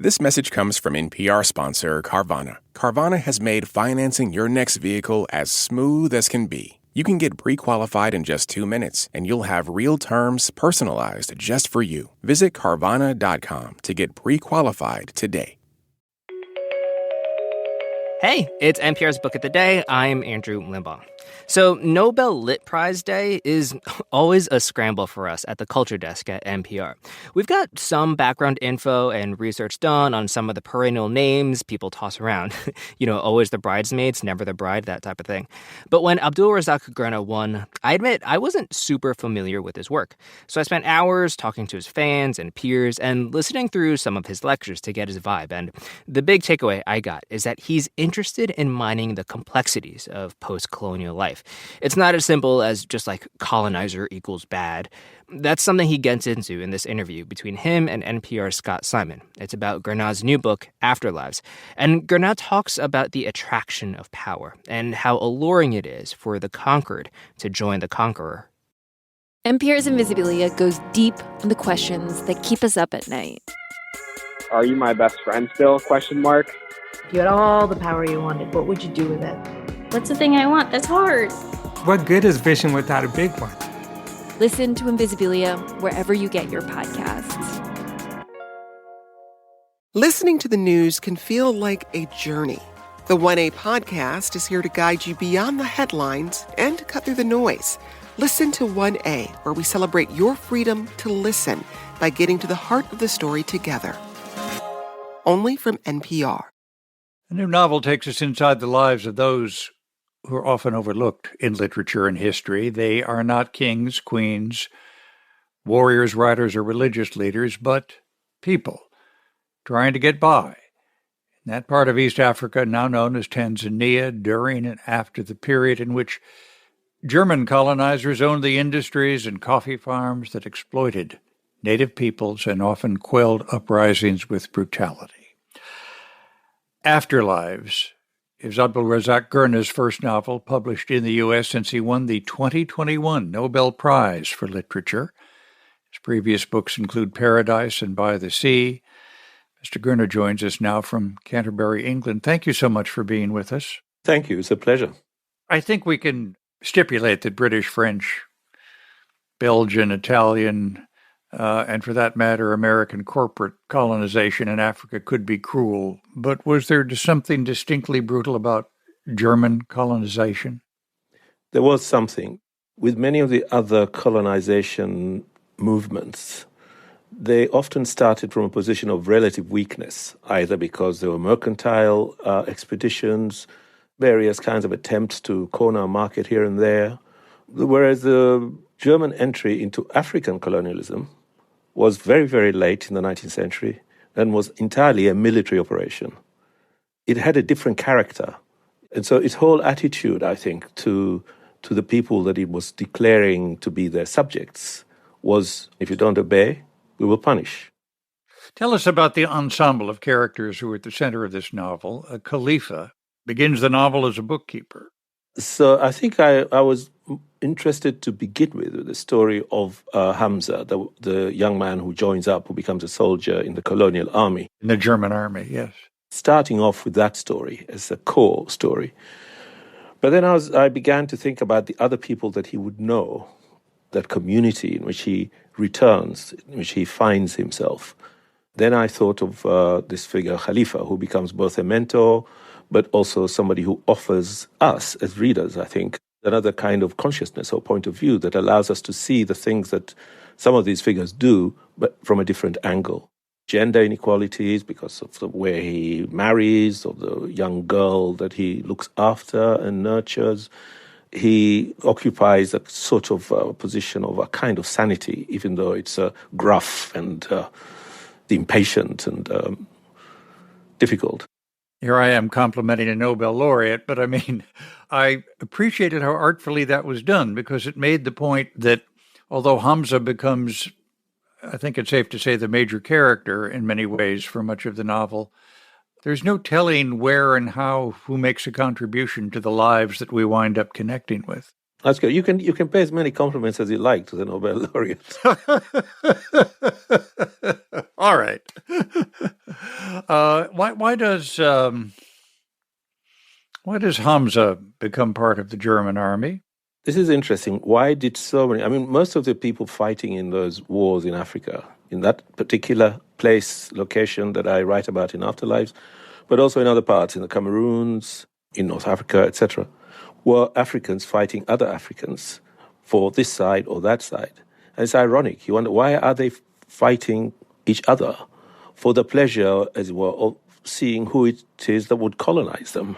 This message comes from NPR sponsor Carvana. Carvana has made financing your next vehicle as smooth as can be. You can get pre-qualified in just 2 minutes, and you'll have real terms personalized just for you. Visit Carvana.com to get pre-qualified today. Hey, it's NPR's Book of the Day. I'm Andrew Limbaugh. So Nobel Lit Prize Day is always a scramble for us at the Culture Desk at NPR. We've got some background info and research done on some of the perennial names people toss around. Always the bridesmaids, never the bride, that type of thing. But when Abdulrazak Gurnah won, I admit I wasn't super familiar with his work. So I spent hours talking to his fans and peers and listening through some of his lectures to get his vibe. And the big takeaway I got is that he's interested in mining the complexities of post-colonial life. It's not as simple as just like colonizer equals bad. That's something he gets into in this interview between him and NPR's Scott Simon. It's about Gurnah's new book, Afterlives. And Gurnah talks about the attraction of power and how alluring it is for the conquered to join the conqueror. NPR's Invisibilia goes deep on the questions that keep us up at night. Are you my best friend still? ? If you had all the power you wanted, what would you do with it? What's the thing I want? That's hard. What good is vision without a big one? Listen to Invisibilia wherever you get your podcasts. Listening to the news can feel like a journey. The 1A podcast is here to guide you beyond the headlines and cut through the noise. Listen to 1A, where we celebrate your freedom to listen by getting to the heart of the story together. Only from NPR. A new novel takes us inside the lives of those who are often overlooked in literature and history. They are not kings, queens, warriors, writers, or religious leaders, but people trying to get by. In that part of East Africa, now known as Tanzania, during and after the period in which German colonizers owned the industries and coffee farms that exploited native peoples and often quelled uprisings with brutality. Afterlives is Abdulrazak Gurnah's first novel published in the U.S. since he won the 2021 Nobel Prize for Literature. His previous books include Paradise and By the Sea. Mr. Gurnah joins us now from Canterbury, England. Thank you so much for being with us. Thank you. It's a pleasure. I think we can stipulate that British, French, Belgian, Italian, and for that matter, American corporate colonization in Africa could be cruel. But was there something distinctly brutal about German colonization? There was something. With many of the other colonization movements, they often started from a position of relative weakness, either because they were mercantile expeditions, various kinds of attempts to corner a market here and there. Whereas the German entry into African colonialism was very, very late in the 19th century and was entirely a military operation. It had a different character. And so its whole attitude, I think, to the people that it was declaring to be their subjects was, if you don't obey, we will punish. Tell us about the ensemble of characters who are at the center of this novel. Khalifa begins the novel as a bookkeeper. So I think I was interested to begin with the story of Hamza, the young man who joins up, who becomes a soldier in the colonial army. In the German army, yes. Starting off with that story as a core story. But then I began to think about the other people that he would know, that community in which he returns, in which he finds himself. Then I thought of this figure, Khalifa, who becomes both a mentor, but also somebody who offers us, as readers, I think, another kind of consciousness or point of view that allows us to see the things that some of these figures do, but from a different angle. Gender inequalities because of the way he marries, or the young girl that he looks after and nurtures. He occupies a sort of position of a kind of sanity, even though it's gruff and impatient and difficult. Here I am complimenting a Nobel laureate, but I appreciated how artfully that was done, because it made the point that although Hamza becomes, I think it's safe to say, the major character in many ways for much of the novel, there's no telling where and how, who makes a contribution to the lives that we wind up connecting with. That's good. You can pay as many compliments as you like to the Nobel laureate. All right. Why does Hamza become part of the German army? This is interesting. Why did so many? I mean, most of the people fighting in those wars in Africa, in that particular place, location that I write about in Afterlives, but also in other parts, in the Cameroons, in North Africa, etc., were Africans fighting other Africans for this side or that side. And it's ironic. You wonder, why are they fighting each other for the pleasure, as it were, of seeing who it is that would colonize them?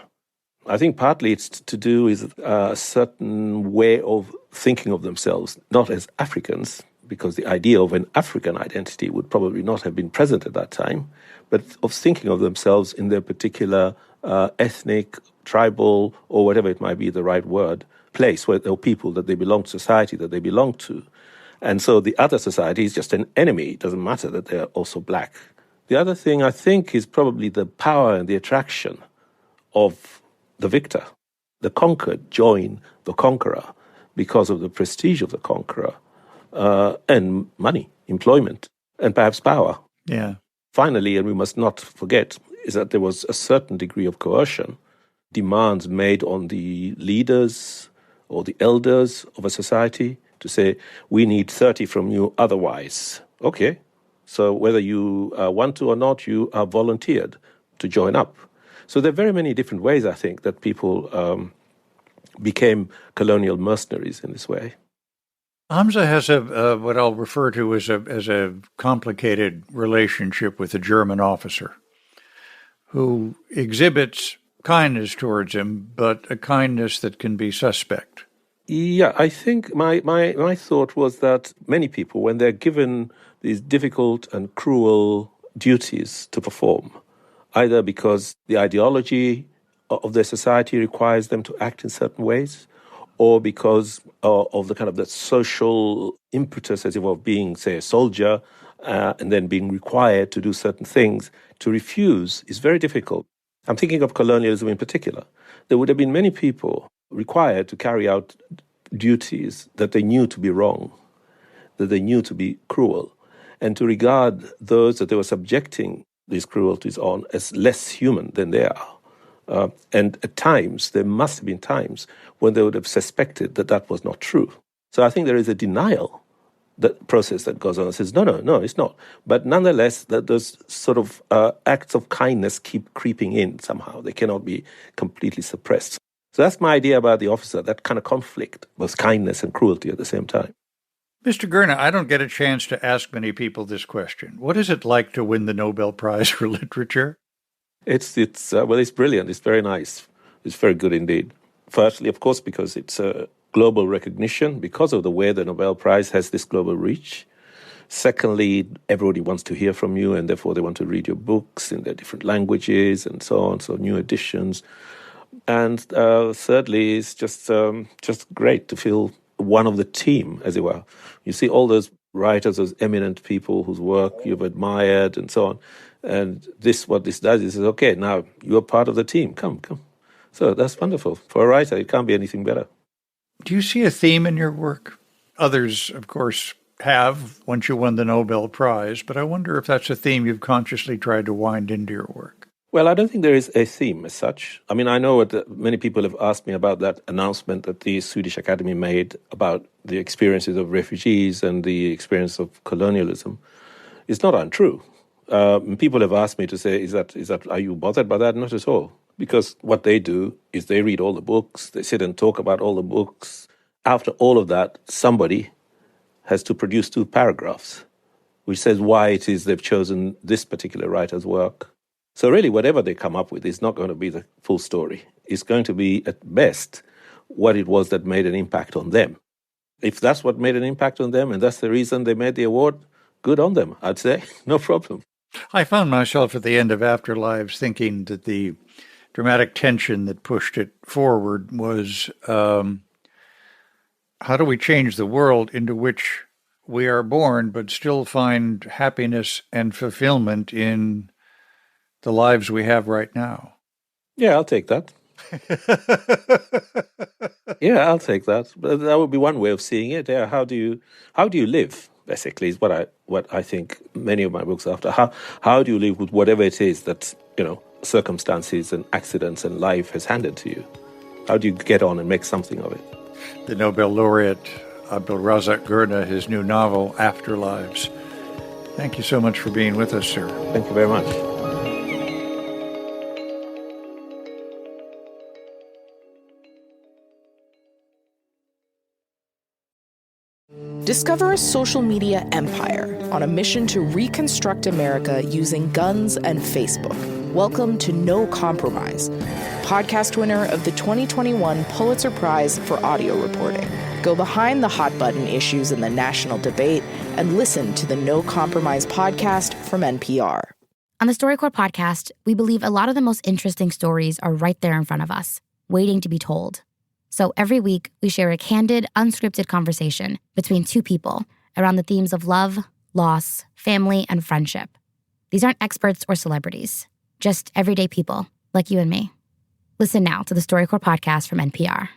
I think partly it's to do with a certain way of thinking of themselves, not as Africans, because the idea of an African identity would probably not have been present at that time, but of thinking of themselves in their particular ethnic, tribal, or whatever it might be the right word, place, where or people that they belong to, society that they belong to. And so the other society is just an enemy. It doesn't matter that they're also black. The other thing, I think, is probably the power and the attraction of the victor. The conquered join the conqueror because of the prestige of the conqueror and money, employment, and perhaps power. Yeah. Finally, and we must not forget, is that there was a certain degree of coercion, demands made on the leaders or the elders of a society to say, we need 30 from you, otherwise. Okay, so whether you want to or not, you are volunteered to join up. So there are very many different ways, I think, that people became colonial mercenaries in this way. Hamza has what I'll refer to as a complicated relationship with a German officer who exhibits kindness towards him, but a kindness that can be suspect. Yeah, I think my thought was that many people, when they're given these difficult and cruel duties to perform, either because the ideology of their society requires them to act in certain ways, or because of the kind of the social impetus, as if of being, say, a soldier, and then being required to do certain things, to refuse is very difficult. I'm thinking of colonialism in particular. There would have been many people required to carry out duties that they knew to be wrong, that they knew to be cruel, and to regard those that they were subjecting these cruelties on as less human than they are. And at times, there must have been times when they would have suspected that that was not true. So I think there is a denial that process that goes on and says, no, it's not. But nonetheless, that those sort of acts of kindness keep creeping in somehow. They cannot be completely suppressed. So that's my idea about the officer, that kind of conflict, both kindness and cruelty at the same time. Mr. Gurnah, I don't get a chance to ask many people this question. What is it like to win the Nobel Prize for Literature? It's brilliant. It's very nice. It's very good indeed. Firstly, of course, because it's a global recognition, because of the way the Nobel Prize has this global reach. Secondly, everybody wants to hear from you, and therefore they want to read your books in their different languages and so on, so new editions. And thirdly, it's just great to feel one of the team, as it were. You see all those writers, those eminent people whose work you've admired and so on. And what this does is, okay, now you're part of the team. Come. So that's wonderful. For a writer, it can't be anything better. Do you see a theme in your work? Others, of course, have once you won the Nobel Prize, but I wonder if that's a theme you've consciously tried to wind into your work. Well, I don't think there is a theme as such. I mean, I know what many people have asked me about that announcement that the Swedish Academy made about the experiences of refugees and the experience of colonialism. It's not untrue. People have asked me to say, is that are you bothered by that? Not at all. Because what they do is they read all the books, they sit and talk about all the books. After all of that, somebody has to produce 2 paragraphs, which says why it is they've chosen this particular writer's work. So really, whatever they come up with is not going to be the full story. It's going to be, at best, what it was that made an impact on them. If that's what made an impact on them, and that's the reason they made the award, good on them, I'd say. No problem. I found myself at the end of Afterlives thinking that the dramatic tension that pushed it forward was how do we change the world into which we are born but still find happiness and fulfillment in the lives we have right now? Yeah, I'll take that. Yeah, I'll take that. But that would be one way of seeing it. Yeah, how do you live? basically, is what I think many of my books are after. How do you live with whatever it is that, circumstances and accidents and life has handed to you? How do you get on and make something of it? The Nobel laureate Abdulrazak Gurnah, his new novel, Afterlives. Thank you so much for being with us, sir. Thank you very much. Discover a social media empire on a mission to reconstruct America using guns and Facebook. Welcome to No Compromise, podcast winner of the 2021 Pulitzer Prize for audio reporting. Go behind the hot-button issues in the national debate and listen to the No Compromise podcast from NPR. On the StoryCorps podcast, we believe a lot of the most interesting stories are right there in front of us, waiting to be told. So every week, we share a candid, unscripted conversation between two people around the themes of love, loss, family, and friendship. These aren't experts or celebrities, just everyday people like you and me. Listen now to the StoryCorps podcast from NPR.